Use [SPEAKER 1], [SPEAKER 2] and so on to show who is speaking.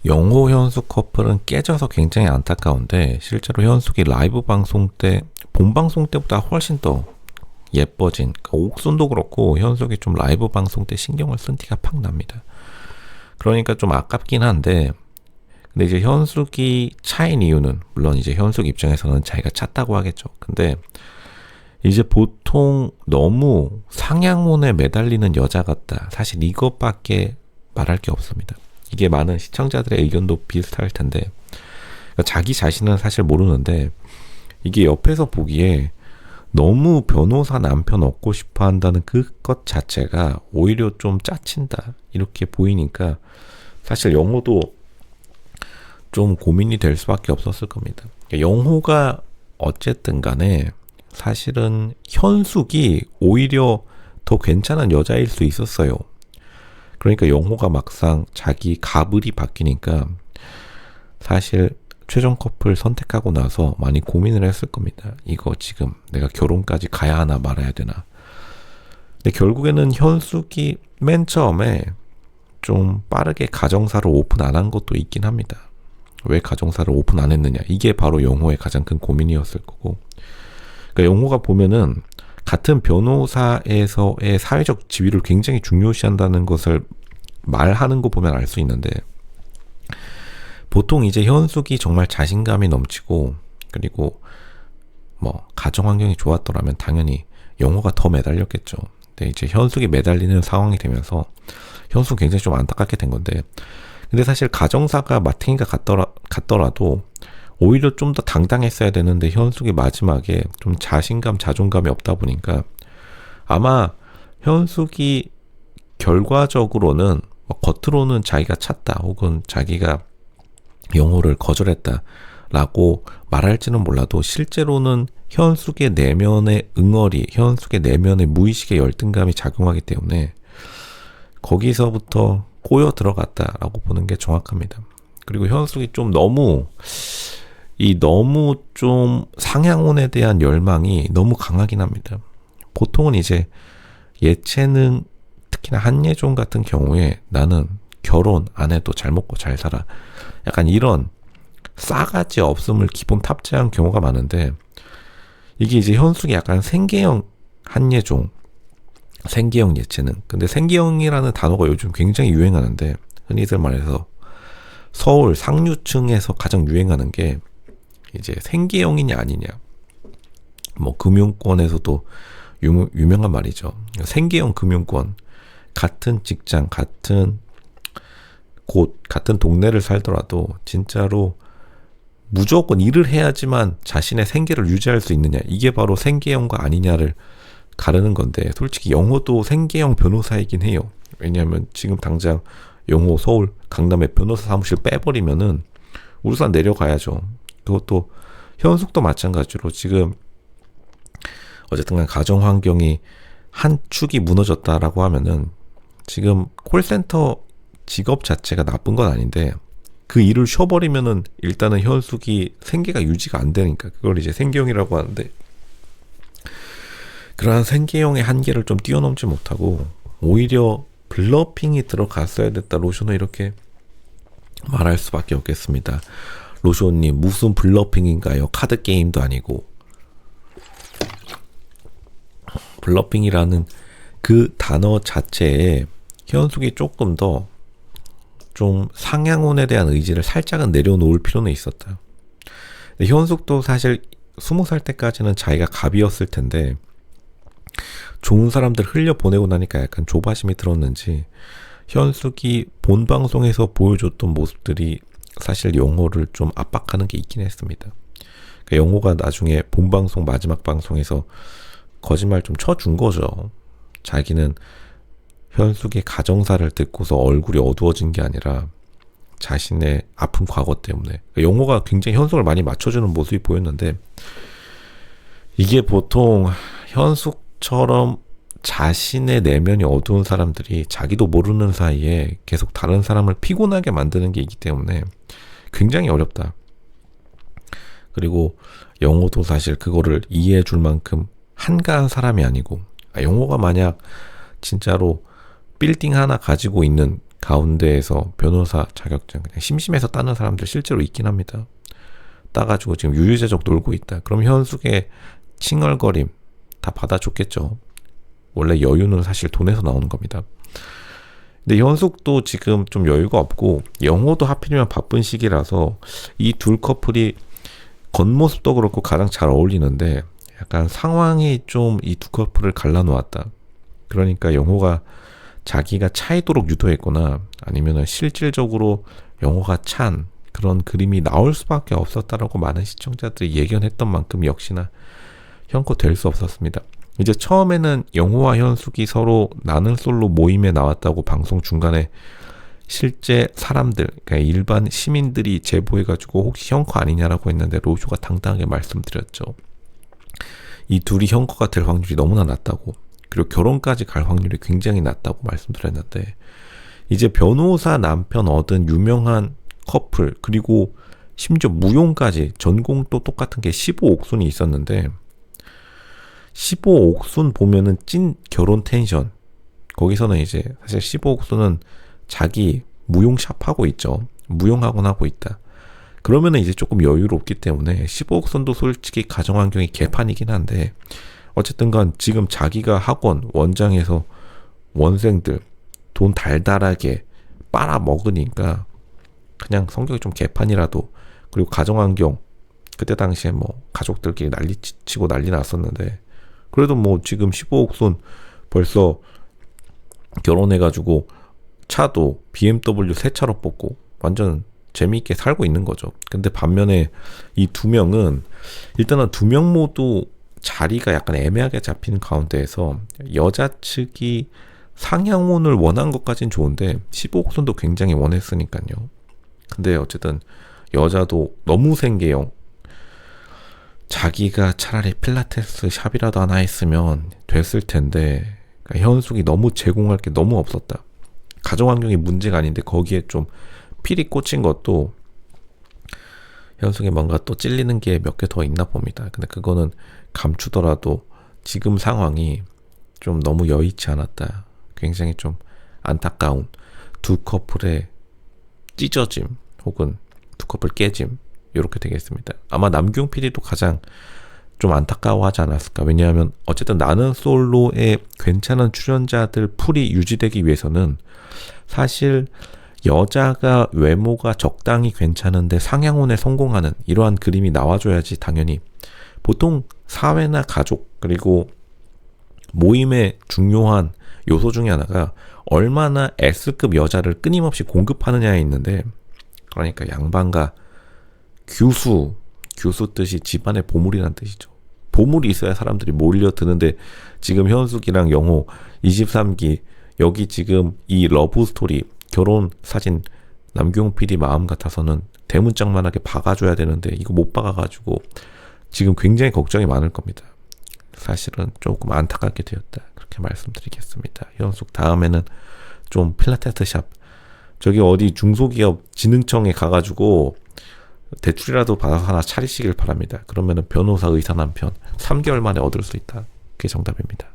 [SPEAKER 1] 영호 현숙 커플은 깨져서 굉장히 안타까운데 실제로 현숙이 라이브 방송 때 본방송 때보다 훨씬 더 예뻐진, 그러니까 옥순도 그렇고 현숙이 좀 라이브 방송 때 신경을 쓴 티가 팍 납니다. 그러니까 좀 아깝긴 한데, 근데 이제 현숙이 차인 이유는 물론 이제 현숙 입장에서는 자기가 찼다고 하겠죠. 근데 이제 보통 너무 상향혼에 매달리는 여자 같다, 사실 이것밖에 말할 게 없습니다. 이게 많은 시청자들의 의견도 비슷할 텐데, 그러니까 자기 자신은 사실 모르는데 이게 옆에서 보기에 너무 변호사 남편 얻고 싶어 한다는 그것 자체가 오히려 좀 짜친다 이렇게 보이니까 사실 영호도 좀 고민이 될 수밖에 없었을 겁니다. 영호가 어쨌든 간에 사실은 현숙이 오히려 더 괜찮은 여자일 수 있었어요. 그러니까 영호가 막상 자기 가불이 바뀌니까 사실 최종 커플 선택하고 나서 많이 고민을 했을 겁니다. 이거 지금 내가 결혼까지 가야 하나 말아야 되나. 근데 결국에는 현숙이 맨 처음에 좀 빠르게 가정사를 오픈 안 한 것도 있긴 합니다. 왜 가정사를 오픈 안 했느냐. 이게 바로 영호의 가장 큰 고민이었을 거고. 그러니까 영호가 보면은 같은 변호사에서의 사회적 지위를 굉장히 중요시한다는 것을 말하는 거 보면 알 수 있는데, 보통 이제 현숙이 정말 자신감이 넘치고 그리고 뭐 가정 환경이 좋았더라면 당연히 영호가 더 매달렸겠죠. 근데 이제 현숙이 매달리는 상황이 되면서 현숙은 굉장히 좀 안타깝게 된 건데, 근데 사실 가정사가 마탱이가 같더라도 오히려 좀 더 당당했어야 되는데 현숙이 마지막에 좀 자신감, 자존감이 없다 보니까 아마 현숙이 결과적으로는 겉으로는 자기가 찼다 혹은 자기가 영호를 거절했다 라고 말할지는 몰라도 실제로는 현숙의 내면의 응어리, 현숙의 내면의 무의식의 열등감이 작용하기 때문에 거기서부터 꼬여 들어갔다라고 보는 게 정확합니다. 그리고 현숙이 좀 너무 좀 상향혼에 대한 열망이 너무 강하긴 합니다. 보통은 이제 예체능, 특히나 한예종 같은 경우에 나는 결혼 안 해도 잘 먹고 잘 살아, 약간 이런 싸가지 없음을 기본 탑재한 경우가 많은데, 이게 이제 현숙이 약간 생계형 한예종, 생계형 예체능. 근데 생계형이라는 단어가 요즘 굉장히 유행하는데, 흔히들 말해서 서울 상류층에서 가장 유행하는 게 이제 생계형이냐 아니냐. 뭐 금융권에서도 유명한 말이죠. 생계형 금융권. 같은 직장, 같은 곳, 같은 동네를 살더라도 진짜로 무조건 일을 해야지만 자신의 생계를 유지할 수 있느냐, 이게 바로 생계형과 아니냐를 가르는 건데, 솔직히 영호도 생계형 변호사이긴 해요. 왜냐하면 지금 당장 영호 서울 강남에 변호사 사무실 빼버리면은 울산 내려가야죠. 그것도 현숙도 마찬가지로 지금 어쨌든 간 가정 환경이 한 축이 무너졌다라고 하면은 지금 콜센터 직업 자체가 나쁜 건 아닌데 그 일을 쉬어버리면은 일단은 현숙이 생계가 유지가 안 되니까 그걸 이제 생계형이라고 하는데, 그러한 생계형의 한계를 좀 뛰어넘지 못하고 오히려 블러핑이 들어갔어야 됐다, 로쇼는 이렇게 말할 수밖에 없겠습니다. 로쇼님, 무슨 블러핑인가요? 카드 게임도 아니고. 블러핑이라는 그 단어 자체에 현숙이 조금 더 좀 상향혼에 대한 의지를 살짝은 내려놓을 필요는 있었다. 근데 현숙도 사실 20살 때까지는 자기가 갑이었을 텐데 좋은 사람들 흘려보내고 나니까 약간 조바심이 들었는지 현숙이 본 방송에서 보여줬던 모습들이 사실 영호를 좀 압박하는 게 있긴 했습니다. 그러니까 영호가 나중에 본 방송 마지막 방송에서 거짓말 좀 쳐준 거죠. 자기는 현숙의 가정사를 듣고서 얼굴이 어두워진 게 아니라 자신의 아픈 과거 때문에. 그러니까 영호가 굉장히 현숙을 많이 맞춰주는 모습이 보였는데, 이게 보통 현숙처럼 자신의 내면이 어두운 사람들이 자기도 모르는 사이에 계속 다른 사람을 피곤하게 만드는 게 있기 때문에 굉장히 어렵다. 그리고 영호도 사실 그거를 이해해 줄 만큼 한가한 사람이 아니고, 영호가 만약 진짜로 빌딩 하나 가지고 있는 가운데에서 변호사 자격증 그냥 심심해서 따는 사람들 실제로 있긴 합니다. 따가지고 지금 유유자적 놀고 있다. 그럼 현숙의 칭얼거림 다 받아줬겠죠. 원래 여유는 사실 돈에서 나오는 겁니다. 근데 현숙도 지금 좀 여유가 없고 영호도 하필이면 바쁜 시기라서 이 둘 커플이 겉모습도 그렇고 가장 잘 어울리는데 약간 상황이 좀 이 두 커플을 갈라놓았다. 그러니까 영호가 자기가 차이도록 유도했거나 아니면 실질적으로 영호가 찬 그런 그림이 나올 수밖에 없었다라고 많은 시청자들이 예견했던 만큼 역시나 현코 될 수 없었습니다. 이제 처음에는 영호와 현숙이 서로 나는 솔로 모임에 나왔다고 방송 중간에 실제 사람들, 그러니까 일반 시민들이 제보해가지고 혹시 형커 아니냐라고 했는데 로쇼가 당당하게 말씀드렸죠. 이 둘이 형커가 될 확률이 너무나 낮다고, 그리고 결혼까지 갈 확률이 굉장히 낮다고 말씀드렸는데, 이제 변호사 남편 얻은 유명한 커플, 그리고 심지어 무용까지 전공도 똑같은 게 15옥순이 있었는데 15옥순 보면은 찐 결혼 텐션. 거기서는 이제 사실 15옥순은 자기 무용샵 하고 있죠. 무용학원 하고 있다. 그러면은 이제 조금 여유롭기 때문에 15옥순도 솔직히 가정환경이 개판이긴 한데 어쨌든 간 지금 자기가 학원 원장에서 원생들 돈 달달하게 빨아먹으니까 그냥 성격이 좀 개판이라도, 그리고 가정환경 그때 당시에 뭐 가족들끼리 난리치고 난리 났었는데 그래도 뭐 지금 15옥순 벌써 결혼해가지고 차도 BMW 새 차로 뽑고 완전 재미있게 살고 있는 거죠. 근데 반면에 이 두 명은 일단은 두 명 모두 자리가 약간 애매하게 잡힌 가운데에서 여자 측이 상향혼을 원한 것까진 좋은데 15옥순도 굉장히 원했으니까요. 근데 어쨌든 여자도 너무 생계형, 자기가 차라리 필라테스 샵이라도 하나 했으면 됐을 텐데 그러니까 현숙이 너무 제공할 게 너무 없었다. 가정환경이 문제가 아닌데 거기에 좀 필이 꽂힌 것도 현숙이 뭔가 또 찔리는 게 몇 개 더 있나 봅니다. 근데 그거는 감추더라도 지금 상황이 좀 너무 여의치 않았다. 굉장히 좀 안타까운 두 커플의 찢어짐 혹은 두 커플 깨짐, 이렇게 되겠습니다. 아마 남규용 PD도 가장 좀 안타까워하지 않았을까. 왜냐하면 어쨌든 나는 솔로의 괜찮은 출연자들 풀이 유지되기 위해서는 사실 여자가 외모가 적당히 괜찮은데 상향혼에 성공하는 이러한 그림이 나와줘야지. 당연히 보통 사회나 가족 그리고 모임의 중요한 요소 중에 하나가 얼마나 S급 여자를 끊임없이 공급하느냐에 있는데, 그러니까 양반과 규수 뜻이 집안의 보물이란 뜻이죠. 보물이 있어야 사람들이 몰려드는데 지금 현숙이랑 영호 23기 여기 지금 이 러브스토리 결혼 사진 남규용 PD 마음 같아서는 대문짝만하게 박아줘야 되는데 이거 못 박아가지고 지금 굉장히 걱정이 많을 겁니다. 사실은 조금 안타깝게 되었다, 그렇게 말씀드리겠습니다. 현숙 다음에는 좀 필라테스 샵 저기 어디 중소기업 진흥청에 가가지고 대출이라도 받아서 하나 차리시길 바랍니다. 그러면은 변호사 의사 남편 3개월 만에 얻을 수 있다. 그게 정답입니다.